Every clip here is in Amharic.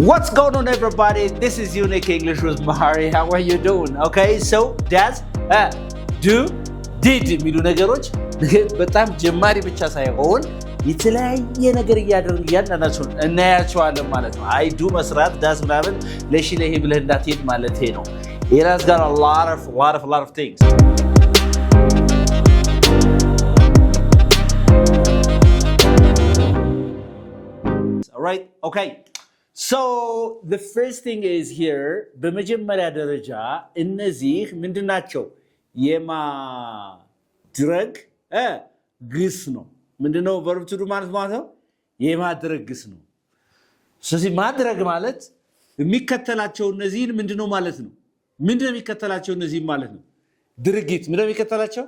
What's going on, everybody? This is Unique English with Mahari. How are you doing? Okay, so does, do, did የሚሉ ነገሮች በጣም ጀማሪ ብቻ ሳይሆን የተለያየ ነገር እያደረግን እናያቸዋለን ማለት ነው። አይ ዱ መስራት ዳስ ምናምን ለሺ ለሄ ብለህ እንዳትሄድ ማለት ነው። It has got a lot of things. All right, okay. So the first thing is here በመጀመሪያ ደረጃ እነዚህ ምንድናቸው? የማድረግ ግስ ነው። ምንድነው verb to do ማለት ነው? የማድረግ ግስ ነው። ስለዚህ ማድረግ ማለት የሚከተላቸው እነዚህን ምንድነው ማለት ነው? ምንድነው የሚከተላቸው እነዚህን ማለት ነው? ድርጊት ምንድነው የሚከተላቸው?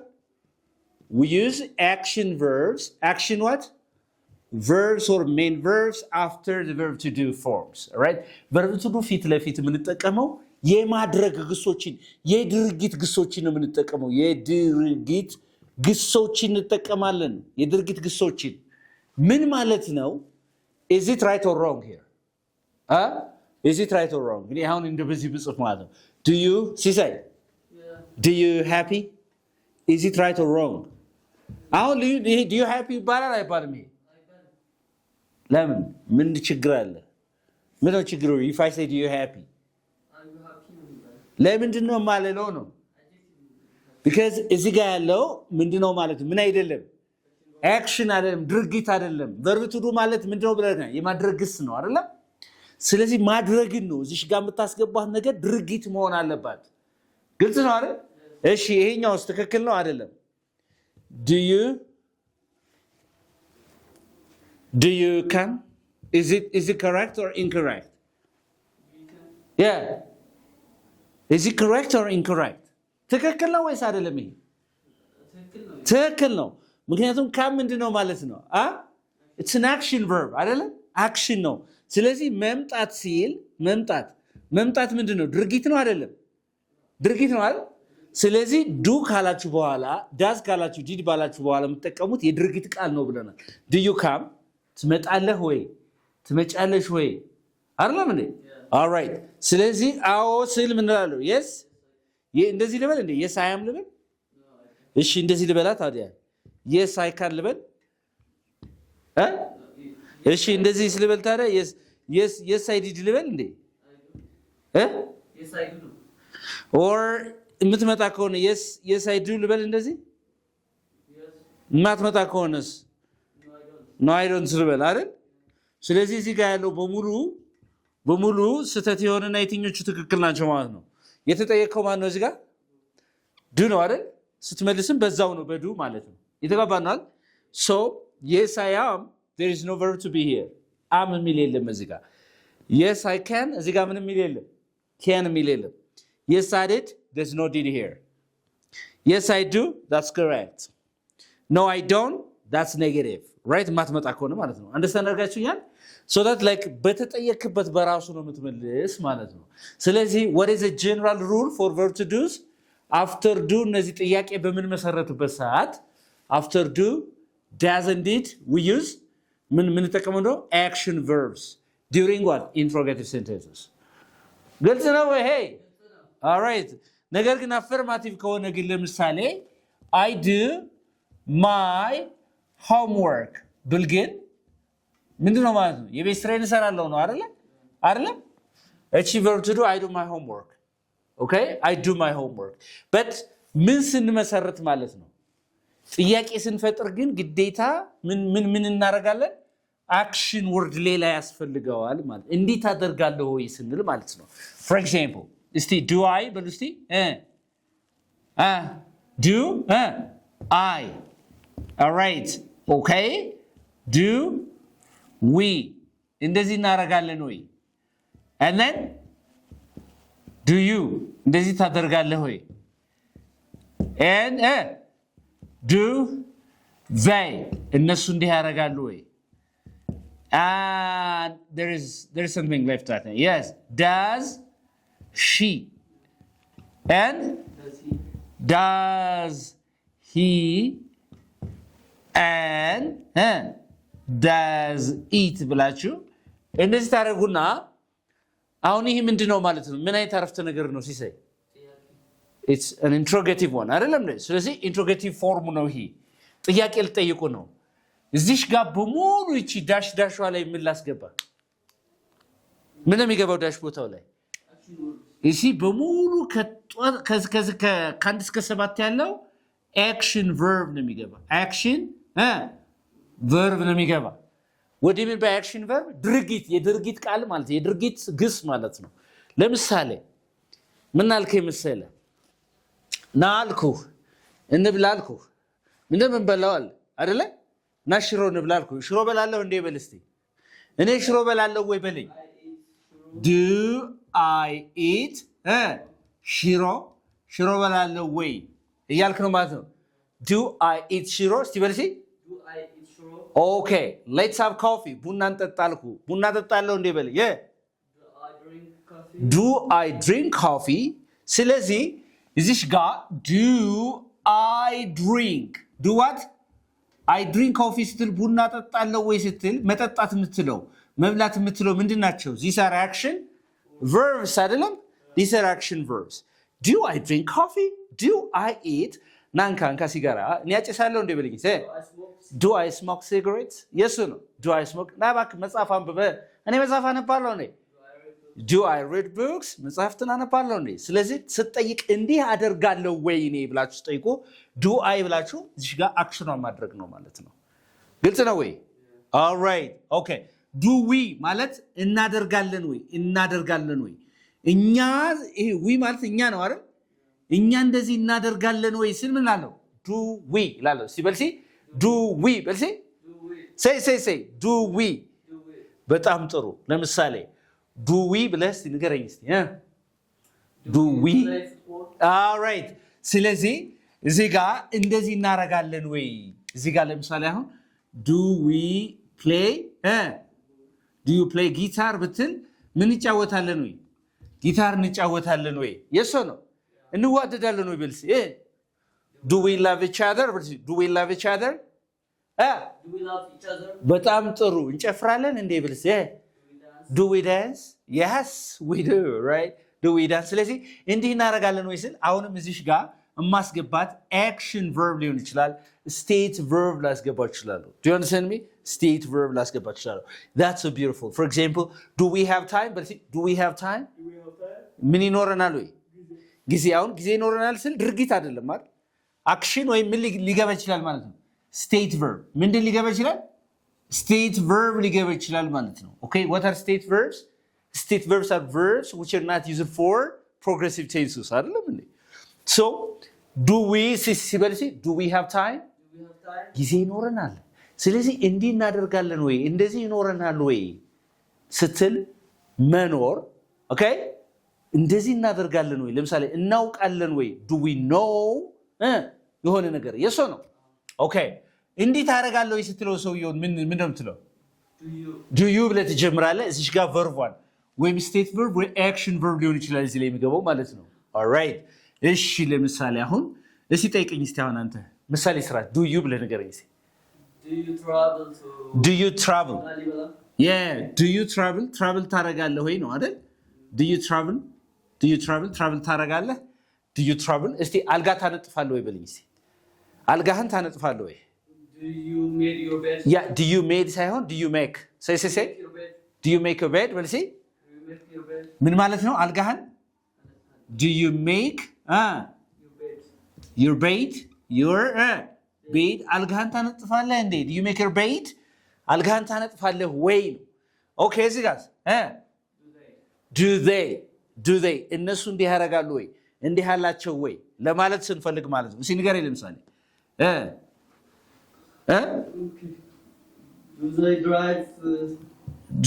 We use action verbs. Action what? Verbs or main verbs after the verb to do forms. All right? Verb to do ፊት ለፊት የምንጠቀመው የማድረግ ግሶችን የድርጊት ግሶችን ነው የምንጠቀመው። የድርጊት ግሶችን እንጠቀማለን። የድርጊት ግሶችን ምን ማለት ነው? Is it right or wrong here? Is it right or wrong? እንግዲህ አሁን እንደ በዚህ ብጽፍ ማለት ነው። Do you say? Yeah. Do you happy? Is it right or wrong? አሁን do you happy ይባላል አይባልም? ለምን ምን ችግር አለ? ምን ነው ችግሩ? If I say do you happy? I'm happy. ለምንድነው ማለት ነው? Because እዚህ ጋር ያለው ምንድነው ማለት ምን አይደለም? አክሽን አይደለም፣ ድርጊት አይደለም። verb to do ማለት ምንድነው ብለና የማድረግ ግስ ነው አይደለ? ስለዚህ ማድረግን ነው እዚህ ጋር የምታስገባት ነገር ድርጊት መሆን አለባት። ግልጽ ነው አይደል? እሺ ይሄኛውስ ትክክል ነው አይደለም? Do you come? Is it correct or incorrect? Yeah. Is it correct or incorrect? ትክክል ነው ወይስ አይደለም? ይሄ ትክክል ነው። ምክንያቱም come ምንድነው ማለት ነው? It's an action verb አይደለም? አክሽን ነው። ስለዚህ መምጣት ሲል መምጣት ምንድነው? ድርጊት ነው አይደለም? ድርጊት ነው አይደል? ስለዚህ do ካላችሁ በኋላ does ካላችሁ did ባላችሁ በኋላ የምትጠቀሙት የድርጊት ቃል ነው ብለናል። Do you come? ትመጣለህ ወይ? ትመጫለሽ ወይ? አይደለም እንዴ? all right. ስለዚህ አዎ ስል ምን እላለሁ? yes እንደዚህ ልበል እንዴ? yes I am ልበል? እሺ እንደዚህ ልበላ ታዲያ? yes I can ልበል? እሺ እንደዚህ ልበል ታዲያ? yes I did ልበል እንዴ? yes I do. or የምትመጣ ከሆነ yes I do ልበል እንደዚህ? yes የማትመጣ ከሆነስ? no I don't ልበል አይደል? ስለዚህ እዚህ ጋር ያለው በሙሉ ስህተት የሆነና የትኞቹ ትክክል ናቸው ማለት ነው። የተጠየቀው ማን ነው እዚህ ጋር? do ነው አይደል? ስትመልስም በዛው ነው በዱ ማለት ነው። የተጋባናል። so yes I am, there is no verb to be here. am የሚል የለም እዚህ ጋር። yes I can እዚህ ጋር ምንም የሚል የለም። can የሚል የለም። yes I did, there's no did here. yes I do, that's correct. no I don't, that's negative. right? ማትመጣ ከሆነ ማለት ነው። አንደርስታንድ አድርጋችሁኛል? so that like በተጠየቅበት በራሱ ነው የምትመልስ ማለት ነው። ስለዚህ what is a general rule for verb to do's? after do እነዚህ ጥያቄ በምን መሰረትበት ሰዓት after do, does and did we use ምን ተጠቀመው ነው? action verbs during what? interrogative sentences. ግልጽ ነው ወይ? hey all right. ነገር ግን affirmative ከሆነ ግን ለምሳሌ I do my homework ብል ግን ምንድነው ማለት ነው? የቤት ስራዬን እሰራለሁ ነው አይደለ? እቺ verb to do I do my homework. okay I do my homework. but ምን ስንመሰረት ማለት ነው? ጥያቄ ስንፈጥር ግን ግዴታ ምን እናደርጋለን? አክሽን ወርድ ሌላ ያስፈልገዋል ማለት እንዴት አደርጋለሁ ወይ ስንል ማለት ነው። for example እስቲ do I በሉ እስቲ do I. all right. okay do we እንደዚህ እናደርጋለን ወይ? and then do you እንደዚህ ታደርጋለህ ወይ? and do they እነሱ እንዲህ ያደርጋሉ ወይ? and there is something left I think. yes does she and does he and does eat ብላችሁ እንደዚህ ታደርጉና አሁን ይሄ ምንድነው ማለት ነው? ምን አይነት አረፍተ ነገር ነው ሲሳይ? it's an interrogative one አይደለም እንዴ? ስለዚህ ኢንትሮጌቲቭ ፎርም ነው ይሄ። ጥያቄ ልጠይቁ ነው። እዚሽ ጋር በሙሉ እቺ ዳሽ ዳሿ ላይ ምን ላስገባ? ምን ነው የሚገባው ዳሽ ቦታው ላይ? እሺ በሙሉ ከአንድ እስከ 7 ያለው action verb ነው የሚገባ። action verb ነው የሚገባ። what do you mean by action verb? ድርጊት፣ የድርጊት ቃል ማለት የድርጊት ግስ ማለት ነው። ለምሳሌ ምን አልከኝ መሰለህ? ና አልኩህ፣ እንብላ አልኩህ። ምን በላዋል አይደለ? ና ሽሮ እንብላ አልኩህ። ሽሮ በላለሁ እንዴ በል እስቲ። እኔ ሽሮ በላለሁ ወይ በለኝ። do I eat ሽሮ በላለሁ ወይ እያልክ ነው ማለት ነው። do I eat ሽሮ እስቲ በል እስቲ። okay let's have coffee ቡና እንጠጣ አልኩህ። ቡና ጠጣለሁ እንዴ በል። do I drink coffee ስለዚህ እዚሽ ጋር do I drink do what I drink coffee ስትል ቡና ጠጣለሁ ወይ ስትል መጠጣት የምትለው መብላት የምትለው ምንድናቸው? these are action verbs አይደለም? these are action verbs. do I drink coffee? do I eat ናንካ ሲጋራ እኔ ያጨሳለሁ እንደ በልኝ። do I smoke cigarettes? yes or no? do I smoke ና እባክህ መጽሐፍ አንብበ እኔ መጽሐፍ አነባለሁ እንዴ? do I read books? መጽሐፍትን አነባለሁ እንዴ? ስለዚህ ስትጠይቅ እንዲህ አደርጋለሁ ወይ እኔ ብላችሁ ጠይቁ። do I ብላችሁ እዚህ ጋር አክሽኗን ማድረግ ነው ማለት ነው። ግልጽ ነው ወይ? all right okay do we ማለት እናደርጋለን ወይ እኛ ይሄ we ማለት እኛ ነው አይደል? እኛ እንደዚህ እናደርጋለን ወይ ስል ምን አለው? do we ላለው ሲበልሲ do we በልሲ say do we በጣም ጥሩ። ለምሳሌ do we ብለህ ንገረኝ እስቲ do we all right ስለዚህ እዚህ ጋር እንደዚህ እናደርጋለን ወይ? እዚህ ጋር ለምሳሌ አሁን do we play do you play guitar ብትል ምን እንጫወታለን ወይ? ጊታር እንጫወታለን ወይ? የሶ ነው እንዋደዳለን ወይ በልሲ do we love each other do we love each other do we love each other በጣም ጥሩ። እንጨፍራለን እንዴ በልሲ do we dance yes we do right do we dance ስለዚህ እንዲህ እናደርጋለን ወይ ስል አሁንም እዚሽ ጋር ማስገባት action verb ሊሆን ይችላል፣ state verb ላስገባ ይችላል። do you understand me? state verb ላስገባ ይችላል። that's so beautiful. for example do we have time በልሲ do we have time ምን ይኖረናል ወይ? ጊዜ አሁን ጊዜ ይኖረናል ስል ድርጊት አይደለም አይደል? አክሽን ወይ ምን ሊገባ ይችላል ማለት ነው። state verb ምንድን ሊገባ ይችላል? state verb ሊገባ ይችላል ማለት ነው። okay what are state verbs? state verbs are verbs which are not used for progressive tenses አይደለም እንዴ? so do we ሲበልሲ do we have time ጊዜ ይኖረናል ስለዚህ እንዲህ እናደርጋለን ወይ እንደዚህ ይኖረናል ወይ ስትል መኖር okay እንደዚህ እናደርጋለን ወይ ለምሳሌ እናውቃለን ወይ do we know የሆነ ነገር የሶ ነው okay እንዲህ ታደርጋለህ ወይ ስትለው ሰውየው ምን እንደምትለው do you ብለህ ትጀምራለህ። እዚህ ጋር verb one ወይም state verb ወይ action verb ሊሆን ይችላል እዚህ ላይ የሚገባው ማለት ነው። all right እሺ ለምሳሌ አሁን እሺ ጠይቀኝ እስቲ አሁን አንተ ምሳሌ ስራ do you ብለህ ንገረኝ እስቲ do you travel yeah do you travel ታደርጋለህ ወይ ነው አይደል? do you travel ታደርጋለህ? do you travel እስቲ አልጋ ታነጥፋለህ ወይ በልኝ እስቲ አልጋህን ታነጥፋለህ ወይ? do you make your bed yeah do you made ሳይሆን do you make say do you make your bed በልሲ ምን ማለት ነው? አልጋህን do you make your bed አልጋህን ታነጥፋለህ እንዴ? do you make your bed አልጋህን ታነጥፋለህ ወይ? okay እዚህ ጋር do they እነሱ እንዲህ ያደርጋሉ ወይ እንዲህ ያላቸው ወይ ለማለት ስንፈልግ ማለት ነው። እሺ ንገረኝ ለምሳሌ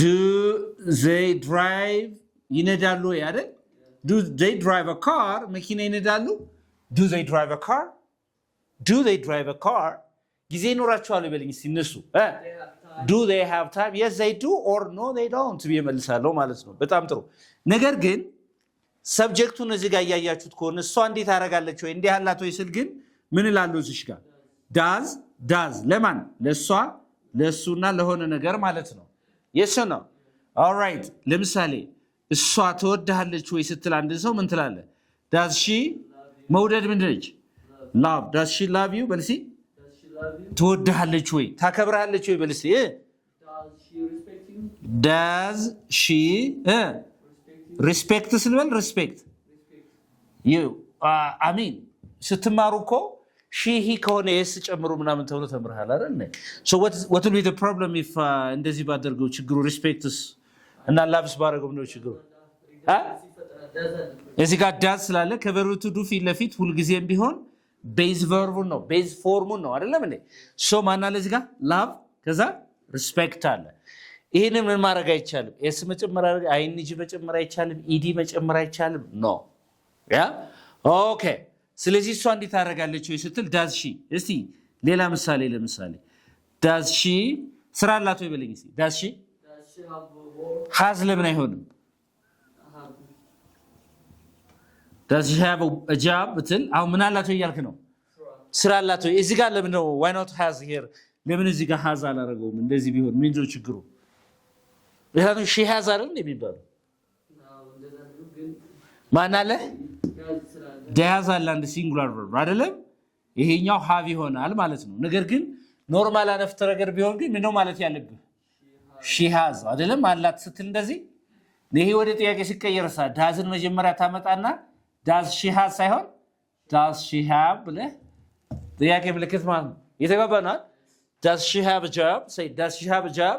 do they drive ይነዳሉ ወይ አይደል? do they drive a car መኪና ይነዳሉ? do they drive a car ጊዜ ይኖራቸዋል ይበልኝ እስቲ እነሱ do they have time yes they do or no they don't ቢመልሳለሁ ማለት ነው። በጣም ጥሩ። ነገር ግን ሰብጀክቱን እዚህ ጋር ያያችሁት ከሆነ እሷ እንዴት አደርጋለች ወይ እንዲህ ያላት ወይ ስል ግን ምን እላለሁ እዚህ ጋር does ለማን ለሷ ለሱና ለሆነ ነገር ማለት ነው። yes or no all right ለምሳሌ እሷ ትወድሃለች ወይ ስትል አንድ ሰው ምን ትላለህ? does she መውደድ ምንድን ነች? love does she love you በልሲ ትወድሃለች ወይ ታከብራለች ወይ በልሲ does she respect ስንበል respect you I mean ስትማሩ እኮ she he ከሆነ yes ጨምሩ ምናምን ተብሎ ተምርሃል አይደል? so what will be the problem if እንደዚህ ባደርገው ችግሩ respects እና loves ባደርገው ነው ችግሩ እዚህ ጋር does ስላለ ከቨርቡ ቱ ዱ ፊት ለፊት ሁሉ ጊዜም ቢሆን ቤዝ ቨርቡ ነው ቤዝ ፎርሙ ነው አይደለም እንዴ? ሶ ማን አለ እዚህ ጋር love ከዛ respect አለ። ይሄንን ምን ማድረግ አይቻልም? ኤስ መጨመር አይንጂ መጨመር አይቻልም። ኢዲ መጨመር አይቻልም። ኖ ያ ኦኬ። ስለዚህ እሷ እንዴት ታደርጋለች ወይ ስትል does she እስቲ ሌላ ምሳሌ ለምሳሌ does she ስራ አላት ወይ በለኝ እስቲ does she has ለምን አይሆንም? does she have a job ብትል አሁን ምን አላት ወይ እያልክ ነው? ስራ አላት ወይ? እዚህ ጋር ለምን ነው why not has here ለምን እዚህ ጋር has አላደረገውም? እንደዚህ ቢሆን ምን ነው ችግሩ? ይሄን she has አይደል የሚባለው? ማን አለ? does አለ አንድ ሲንጉላር ቨርብ አይደለም? ይሄኛው have ይሆናል ማለት ነው። ነገር ግን ኖርማል አነፍተ ነገር ቢሆን ግን ምን ነው ማለት ያለብህ? she has አይደለም አላት ስትል እንደዚህ ይሄ ወደ ጥያቄ ሲቀየርሳ doesን መጀመሪያ ታመጣና does she have ሳይሆን does she have ብለህ ጥያቄ ምልክት ማለት ነው። የተገባናል? does she have a job say does she have a job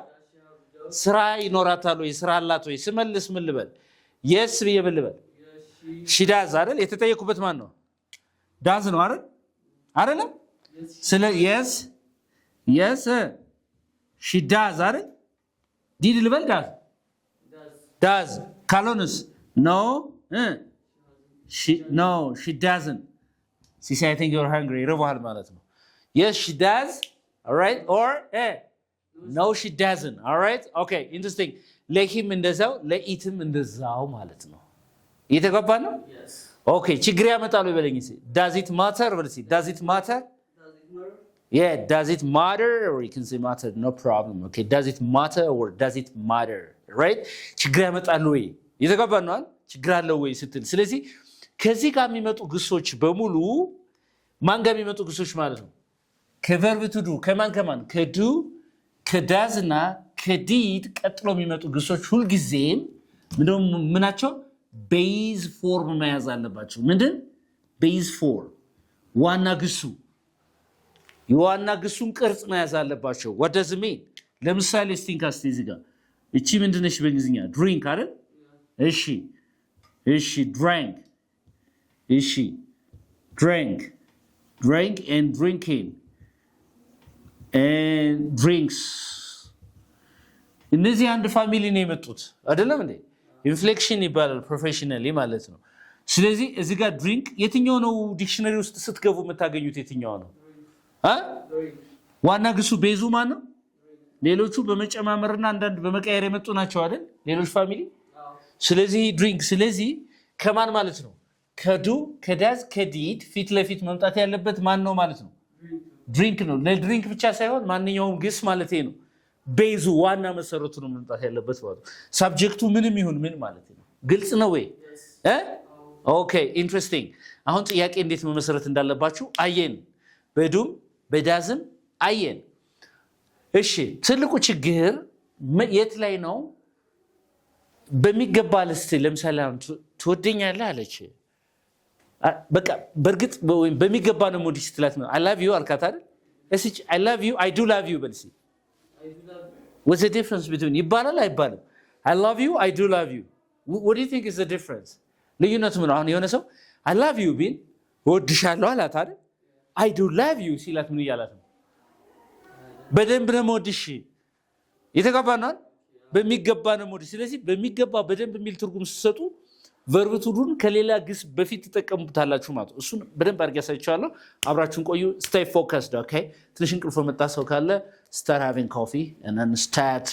ስራ ይኖራታል ወይ ስራ አላት ወይ ስመልስ ምን ልበል? yes ብዬ ምን ልበል? she does አይደል? የተጠየቁበት ማን ነው? does ነው አይደል? አይደለም? ስለ yes she does አይደል? did ልበል does ካልሆነስ no she doesn't she say I think you're hungry ይርባሃል ማለት ነው። yes she does all right or no she doesn't all right okay interesting ለሂም እንደዛው ለኢትም እንደዛው ማለት ነው። እየተገባ ነው? okay ችግር ያመጣሉ ይበለኝ እስኪ does it matter በልሲ does it matter yeah does it matter or you can say matter no problem okay does it matter or does it matter right ችግር ያመጣሉ ወይ እየተገባ ነው ችግር አለው ወይ ስትል ስለዚህ ከዚህ ጋር የሚመጡ ግሶች በሙሉ ማን ጋር የሚመጡ ግሶች ማለት ነው? ከቨርብ ቱ ዱ ከማን ከዱ ከዳዝ እና ከዲድ ቀጥሎ የሚመጡ ግሶች ሁሉ ጊዜም ምናቸው ቤዝ ፎርም መያዝ አለባቸው። ምንድን ቤዝ ፎርም ዋና ግሱ የዋና ግሱን ቅርጽ መያዝ አለባቸው። what does it mean? ለምሳሌ ስቲንካስ እዚህ ጋር እቺ ምንድነሽ በእንግሊዝኛ ድሪንክ አይደል? እሺ drank እሺ drank and drinking and drinks እነዚህ አንድ ፋሚሊ ነው የመጡት አይደለም እንዴ? ኢንፍሌክሽን ይባላል ፕሮፌሽናሊ ማለት ነው። ስለዚህ እዚህ ጋር ድሪንክ የትኛው ነው ዲክሽነሪ ውስጥ ስትገቡ የምታገኙት የትኛው ነው? ዋና ግሱ ቤዙ ማን ነው? ሌሎቹ በመጨማመርና አንዳንድ በመቀየር የመጡ ናቸው አይደል? ሌሎች ፋሚሊ ስለዚህ ድሪንክ ስለዚህ ከማን ማለት ነው? ከዱ ከዳዝ ከዲድ ፊት ለፊት መምጣት ያለበት ማን ነው ማለት ነው? ድሪንክ ነው። ለድሪንክ ብቻ ሳይሆን ማንኛውም ግስ ማለት ነው ቤዙ ዋና መሰረቱ ነው መምጣት ያለበት ማለት ነው። ሳብጀክቱ ምንም ይሁን ምን ማለት ነው። ግልጽ ነው ወይ? ኦኬ ኢንትረስቲንግ። አሁን ጥያቄ እንዴት መመሰረት እንዳለባችሁ አየን። በዱም በዳዝም አየን። እሺ ትልቁ ችግር የት ላይ ነው? በሚገባ ልስቲ ለምሳሌ ትወደኛለህ አለች። በቃ በርግጥ በሚገባ ነው ሞዲስ ትላት ነው I love you አልካት አይደል? እሺ I love you I do love you በልሲ what's the difference between ይባላል አይባልም? I love you I do love you what do you think is the difference? ልዩነቱ ምን አሁን የሆነ ሰው I love you ቢል ወድሻለሁ አላት አይደል? I do love you ሲላት ምን ይያላት ነው? በደንብ ነው ወድሽ የተገባናል በሚገባ ነው ወድሽ። ስለዚህ በሚገባ በደንብ የሚል ትርጉም ሲሰጡ ቨርብ ቱ ዱን ከሌላ ግስ በፊት ተጠቀሙታላችሁ ማለት ነው። እሱን በደንብ አድርጌ ያሳያችኋለሁ። አብራችሁን ቆዩ። stay focused okay ትንሽ እንቅልፍ መጣ ሰው ካለ start having coffee and then start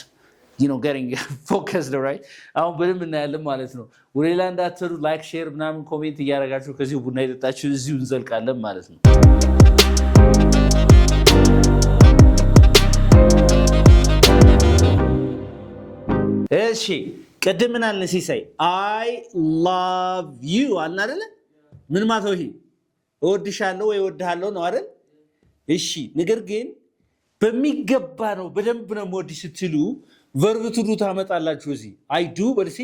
getting focused right አሁን በደንብ እናያለን ማለት ነው። ወደ ሌላ እንዳትሩ ላይክ ሼር ምናምን ኮሜንት እያደረጋችሁ ከዚህ ቡና ይጠጣችሁ እዚሁ እንዘልቃለን ማለት ነው። እሺ ቅድም ምን አለ ሲሳይ I love you አልና አይደለ ምን ማለት ነው ይሄ እወድሻለሁ ወይ እወድሃለሁ ነው አይደል እሺ ነገር ግን በሚገባ ነው በደንብ ነው ሞዲ ስትሉ verb to do ታመጣላችሁ እዚህ I do በልሲ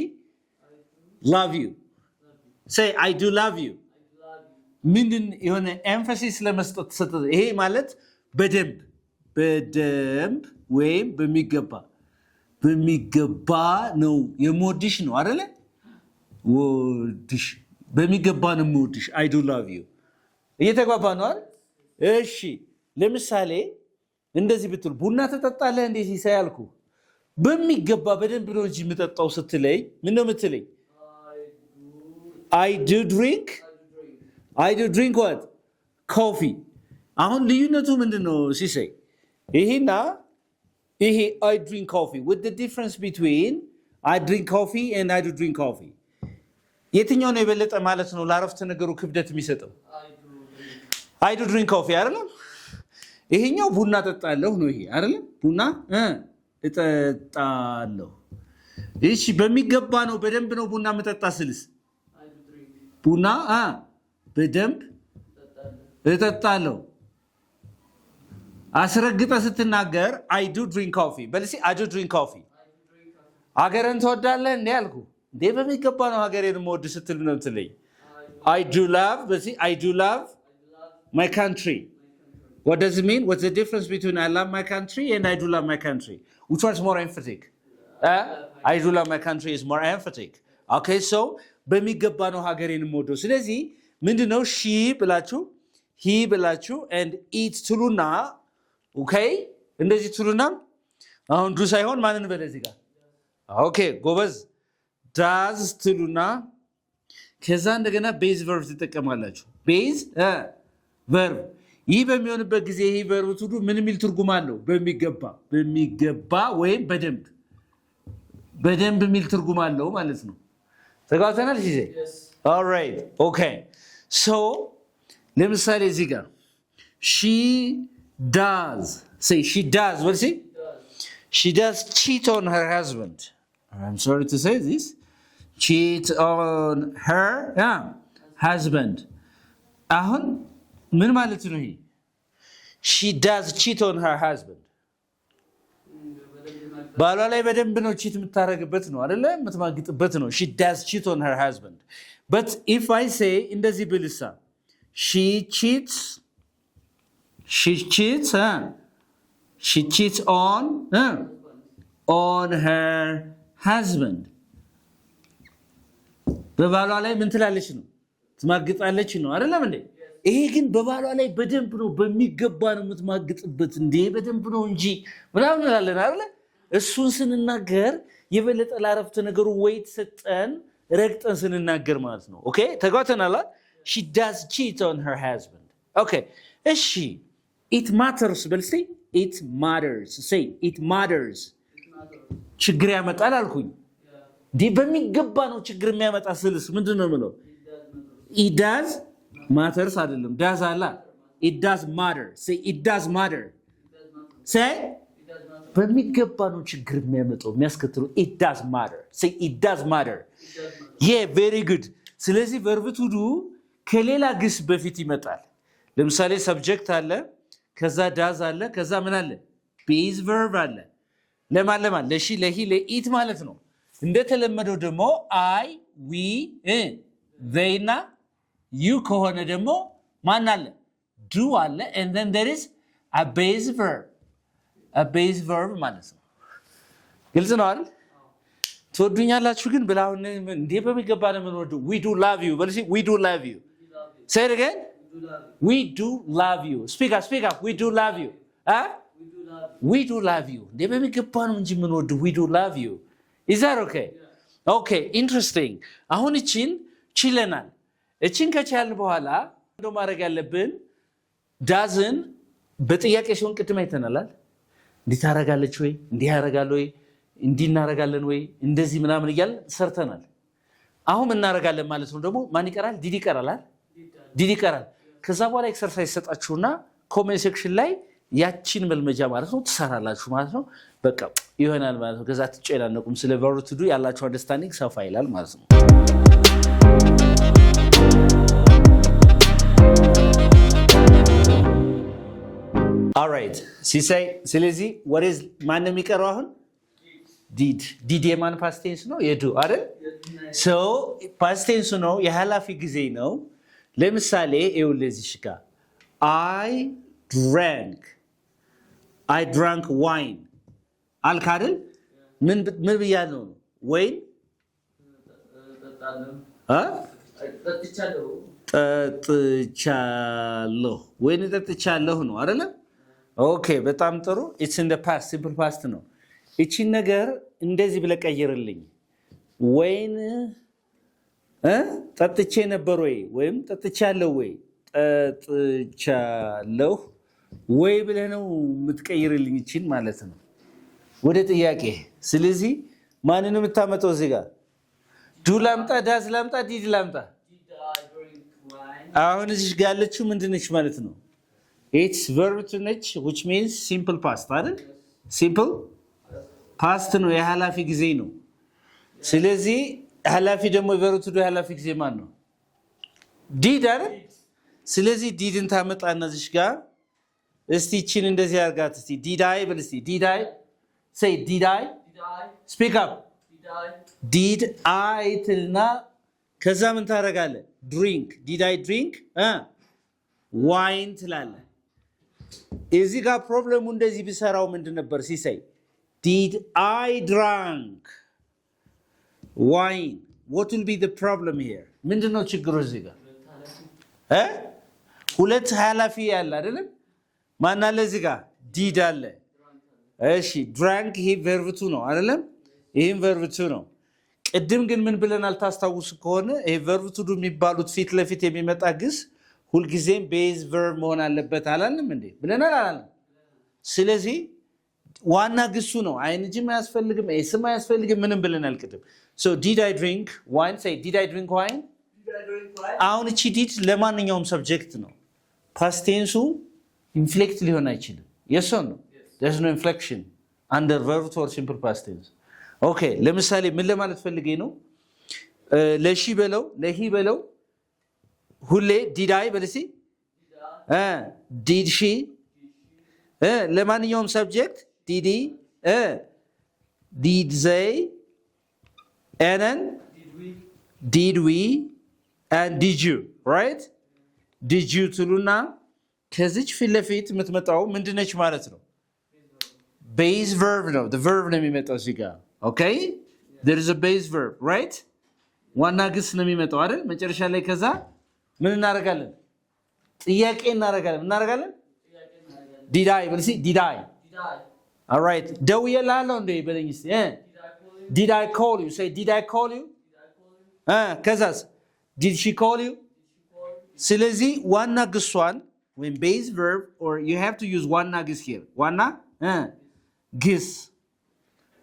love you say I do love you ምንድን የሆነ ኤምፋሲስ ለመስጠት ሰጠ ይሄ ማለት በደንብ ወይም በሚገባ ነው የሞዲሽ ነው አይደለ ወዲሽ በሚገባ ነው የምወድሽ I do love you እየተግባባ ነው አይደል እሺ ለምሳሌ እንደዚህ ብትል ቡና ተጠጣለህ እንዴ ሲሳይ ያልኩ በሚገባ በደንብ ነው እንጂ የምጠጣው ስትለይ ምን ነው የምትለኝ I do drink what coffee አሁን ልዩነቱ ምንድነው ሲሳይ ይሄና ይሄ I drink coffee with the difference between I drink coffee and I do drink coffee የትኛው ነው የበለጠ ማለት ነው ለአረፍተ ነገሩ ክብደት የሚሰጠው I do drink coffee አይደለም ይሄኛው ቡና ጠጣለሁ ነው ይሄ አይደለም ቡና እጠጣለሁ እሺ በሚገባ ነው በደንብ ነው ቡና መጠጣ ስልስ ቡና በደንብ እጠጣለሁ አስረግጠ ስትናገር I do drink coffee በልሲ I do drink coffee ሀገርን ትወዳለህ እንዴ ያልኩ እንዴ በሚገባ ነው ሀገሬን መወድ ስትል ነው ትለኝ I do love በልሲ I do love my country what does it mean what's the difference between I love my country and I do love my country which one is more emphatic I do love my country is more emphatic okay so በሚገባ ነው ሀገሬን መወድ ስለዚህ ምንድነው she ብላችሁ he ብላችሁ and it ትሉና okay እንደዚህ ትሉና አሁን ዱ ሳይሆን ማንን በለዚህ ጋር okay ጎበዝ does ትሉና ከዛ እንደገና base verb ትጠቀማላችሁ base verb ይህ በሚሆንበት ጊዜ ይህ verb ትሉ ምን የሚል ትርጉም አለው በሚገባ ወይም በደንብ የሚል ትርጉም አለው ማለት ነው ተጋውተናል እሺ yes all right okay so ለምሳሌ እዚህ ጋር she does say she does what is it she does cheat on her husband I'm sorry to say this cheat on her husband አሁን ምን ማለት ነው ይሄ she does cheat on her husband ባሏ ላይ በደንብ ነው ቺት የምታረግበት ነው አይደለ የምትማግጥበት ነው she does cheat on her husband but if I say እንደዚህ ብልሳ she cheats on her husband በባሏ ላይ ምን ትላለች ነው ትማግጣለች ነው አይደለም እንዴ ይሄ ግን በባሏ ላይ በደንብ ነው በሚገባ ነው የምትማግጥበት እንዴ በደንብ ነው እንጂ ምናምን እንላለን አይደለ እሱን ስንናገር የበለጠ ለአረፍተ ነገሩ weight ሰጠን ረግጠን ስንናገር ማለት ነው ኦኬ ተጓተናል she does cheat on her husband okay እሺ it matters በልሲ it matters say it matters ችግር ያመጣል አልኩኝ ዲ በሚገባ ነው ችግር የሚያመጣ ስልስ ምንድነው ማለት it does matters አይደለም does አላ it does matter say it does matter say በሚገባ ነው ችግር የሚያመጣው የሚያስከትለው it does matter say it does matter yeah very good ስለዚህ verb to do ከሌላ ግስ በፊት ይመጣል ለምሳሌ subject አለ ከዛ does አለ ከዛ ምን አለ base verb አለ ለማን ለሺ ለሂ ለኢት ማለት ነው እንደተለመደው ደግሞ I we they እና you ከሆነ ደግሞ ማን አለ do አለ and then there is a base verb ማለት ነው ግልጽ ነው አይደል ትወዱኛላችሁ ግን ብላውን እንዴ በሚገባ ነው የምንወደው we do love you በልሲ we do love you say it again we do love you speak up we do love you we do love you እንዴ በሚገባ ነው እንጂ የምንወደው we do love you is that okay okay interesting አሁን እቺን ችለናል እቺን ከቻልን በኋላ እንደው ማድረግ ያለብን ዳዝን በጥያቄ ሲሆን ቅድም አይተናል እንዴት አረጋለች ወይ እንዴ ያረጋል ወይ እንዴ እናረጋለን ወይ እንደዚህ ምናምን ይያል ሰርተናል አሁን እናረጋለን ማለት ነው ደግሞ ማን ይቀራል ዲዲ ይቀራል ከዛ በኋላ ኤክሰርሳይዝ ሰጣችሁና ኮሜንት ሴክሽን ላይ ያቺን መልመጃ ማለት ነው ትሰራላችሁ ማለት ነው። በቃ ይሆናል ማለት ነው። ከዛ ትጨናነቁም ስለ verb to do ያላችሁ አንደርስታንዲንግ ሰፋ ይላል ማለት ነው። alright ሲሳይ ስለዚህ what is ማን ነው የሚቀረው አሁን did የማን past tense ነው የዱ አይደል so past tense ነው የኃላፊ ጊዜ ነው። ለምሳሌ ይኸውልህ እዚህ ጋር I drank wine አልክ አይደል ምን ብያለሁ ነው ወይን ጠጥቻለሁ ወይን ጠጥቻለሁ ነው አይደል ኦኬ በጣም ጥሩ it's in the past simple past ነው። እቺን ነገር እንደዚህ ብለህ ቀይርልኝ ወይን ጠጥቼ ነበር ወይ ወይም ጠጥቻለሁ ወይ ጠጥቻለሁ ወይ ብለህ ነው የምትቀይርልኝ እቺን ማለት ነው ወደ ጥያቄ። ስለዚህ ማንን ነው የምታመጣው እዚህ ጋር ዱ ላምጣ ዳዝ ላምጣ ዲድ ላምጣ አሁን እዚህ ጋር ያለችው ምንድነች ማለት ነው it's verb to ነች which means simple past አይደል simple past ነው የኃላፊ ጊዜ ነው። ስለዚህ ኃላፊ ደግሞ verb to do የኃላፊ ጊዜ ማን ነው did አይደል ስለዚህ ዲድን ታመጣና እዚህ ጋር እስቲ እቺን እንደዚህ አርጋት እስቲ did I በል እስቲ did I say did I speak up did I ትልና ከዛ ምን ታረጋለህ drink did I drink wine ትላለህ። እዚህ ጋር ፕሮብሌሙ እንደዚህ ቢሰራው ምንድን ነበር ሲሳይ did I drank wine what will be the problem here ምንድነው ችግሩ እዚህ ጋር ሁለት ኃላፊ ያለ አይደለም ማን አለ እዚህ ጋር did አለ እሺ drank ይሄ verb to ነው አይደለም ይሄን verb to ነው። ቅድም ግን ምን ብለናል ታስታውሱ ከሆነ ይሄ verb to do የሚባሉት ፊት ለፊት የሚመጣ ግስ ሁልጊዜም base verb መሆን አለበት አላልንም እንዴ ብለናል አላልንም። ስለዚህ ዋና ግሱ ነው አይንጂም አያስፈልግም ኤስም አያስፈልግም ምንም ብለናል ቅድም so did I drink wine say did I drink wine አሁን እቺ did ለማንኛውም ሰብጀክት ነው past tense inflect ሊሆን አይችልም yes or no there's no inflection under verb or simple past tense okay ለምሳሌ ምን ለማለት ፈልጌ ነው ለሺ በለው ለሂ በለው ሁሌ did I በልሲ did she ለማንኛውም ሰብጀክት did he did they and then did we and did you right did you ትሉና ከዚች ፊት ለፊት የምትመጣው ምንድነች ማለት ነው base verb ነው the verb ነው የሚመጣው እዚህ ጋር okay there is a base verb right ዋና ግስ ነው የሚመጣው አይደል መጨረሻ ላይ ከዛ ምን እናደርጋለን ጥያቄ እናደርጋለን did I በልሲ did I all right ደውዬልሃለሁ እንዴ በለኝ እስቲ did I call you say did I call you ከዛስ did she call you ስለዚህ ዋና ግሷን when base verb or you have to use ዋና ግስ here ዋና ግስ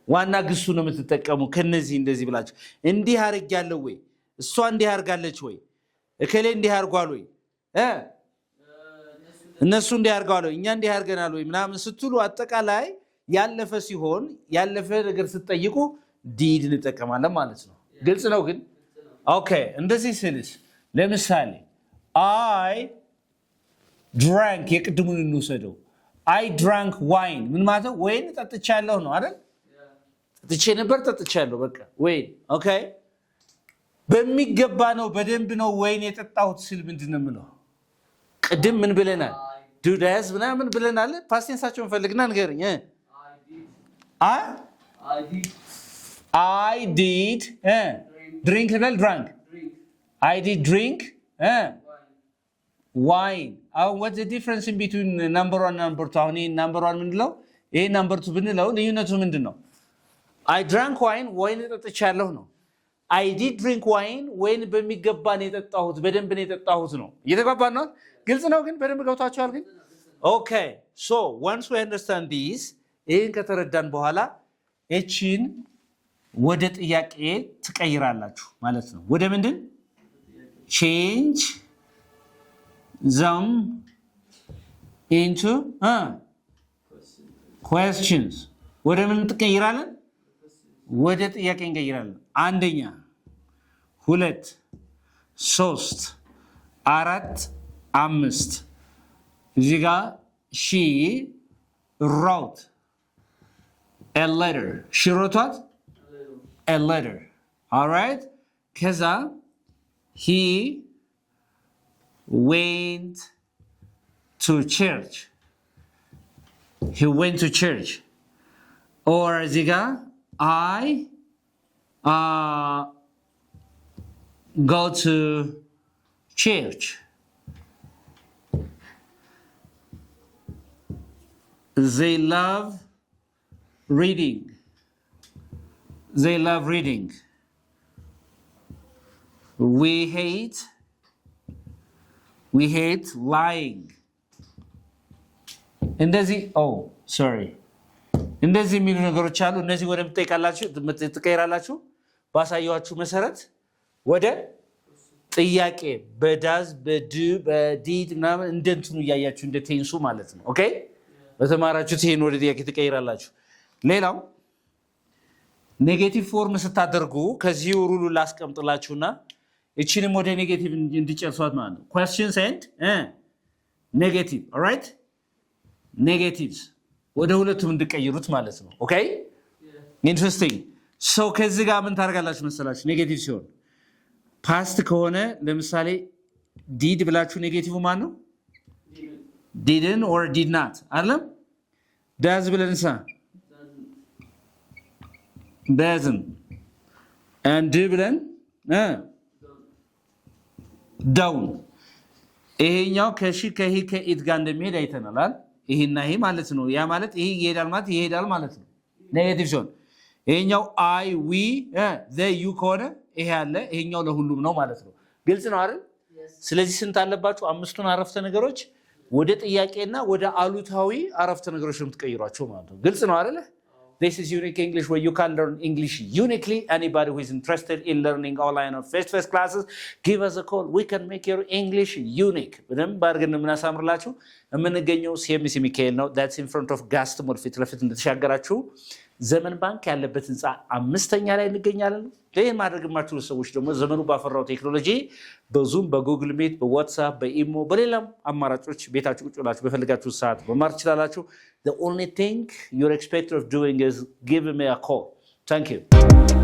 ዋና ግሱ ነው የምትጠቀሙ ከነዚህ እንደዚህ ብላችሁ እንዲህ አርጋለሁ ወይ እሷ እንዲህ አርጋለች ወይ እከሌ እንዲህ አርጓል ወይ እነሱ እንዲህ አርጋሉ እኛ እንዲህ አርገናል ወይ ምናምን ስትሉ አጠቃላይ ያለፈ ሲሆን ያለፈ ነገር ስትጠይቁ did እንጠቀማለን ማለት ነው ግልጽ ነው ግን ኦኬ እንደዚህ ስልስ ለምሳሌ I drank የቅድሙን እንውሰደው I drank wine ምን ማለት ነው ወይን ጠጥቻለሁ ነው አይደል ጠጥቼ ነበር ጠጥቻለሁ በቃ ወይን ኦኬ በሚገባ ነው በደንብ ነው ወይን የጠጣሁት ስል ምንድነው ምለው ቅድም ምን ብለናል do das ምናምን ብለናል ፓስት ቴንሳቸውን ፈልግና ንገረኝ I did drink well drank I did drink wine what's the difference in between number 1 and number 2 አሁን number 1 ምንድነው ይሄ number 2 ብንለው ልዩነቱ ምንድነው I drank wine ወይን ጠጥቻለሁ ነው I did drink wine ወይን በሚገባ ነው የጠጣሁት በደንብ ነው የጠጣሁት ነው እየተግባባን ነው ግልጽ ነው ግን በደንብ ገብታችኋል ግን okay so once we understand this ይሄን ከተረዳን በኋላ እቺን ወደ ጥያቄ ትቀይራላችሁ ማለት ነው ወደ ምንድን change them into questions ወደ ምን ትቀይራለን? ወደ ጥያቄ እንቀይራለን። አንደኛ 2 3 4 5 እዚህ ጋር she wrote a letter. she wrote what? a letter. all right? ከዛ he went to church. he went to church. or እዚህ ጋር I go to church. they love reading. they love reading. we hate lying. እንደዚህ sorry እንደዚህ የሚሉ ነገሮች አሉ። እነዚህ ወደ ትቀይራላችሁ ባሳያችሁ መሰረት ወደ ጥያቄ በዳዝ በዱ በዲድ ምናምን እንደንትኑ እያያችሁ እንደ ቴንሱ ማለት ነው። ኦኬ በተማራችሁት ይሄን ወደ ጥያቄ ትቀይራላችሁ። ሌላው ኔጌቲቭ ፎርም ስታደርጉ ከዚህ ሩሉ ላስቀምጥላችሁና እቺንም ወደ ኔጌቲቭ እንዲጨርሷት ማለት ነው። questions and negative. all right? negatives ወደ ሁለቱም እንድቀይሩት ማለት ነው። ኦኬ ኢንትረስቲንግ። ሶ ከዚህ ጋር ምን ታደርጋላችሁ መሰላችሁ? ኔጌቲቭ ሲሆን ፓስት ከሆነ ለምሳሌ ዲድ ብላችሁ ኔጌቲቭ ማን ነው? ዲድን or did not አይደለም። ዳዝ ብለንሳ doesn't and do ብለን don't። ይሄኛው ከሺ ከሂ ከኢት ጋር እንደሚሄድ አይተናል። ይሄና ይሄ ማለት ነው። ያ ማለት ይሄ ይሄዳል ማለት ይሄዳል ማለት ነው። ኔጌቲቭ ሲሆን ይሄኛው አይ ዊ they you ከሆነ ይሄ አለ ይሄኛው ለሁሉም ነው ማለት ነው። ግልጽ ነው አይደል? ስለዚህ ስንት አለባችሁ? አምስቱን አረፍተ ነገሮች ወደ ጥያቄና ወደ አሉታዊ አረፍተ ነገሮች የምትቀይሯቸው ማለት ነው። ግልጽ ነው አይደል? This is Unique English, where you can learn English uniquely. Anybody who is interested in learning online or face-to-face classes, give us a call. We can make your English unique. በደንብ አድርገን የምናሳምርላችሁ የምንገኘው ሲኤምሲ ሚካኤል ነው። That's in front of Gaston ፊት ለፊት እንደተሻገራችሁ ዘመን ባንክ ያለበት ህንፃ 5ኛ ላይ እንገኛለን። ይሄን ማድረግ የማትችሉ ሰዎች ደግሞ ዘመኑ ባፈራው ቴክኖሎጂ በዙም በጉግል ሚት በዋትስአፕ በኢሞ በሌላም አማራጮች ቤታችሁ ቁጭ ብላችሁ በፈልጋችሁ ሰዓት መማር ትችላላችሁ። The only thing you're expected of doing is give me a call. Thank you.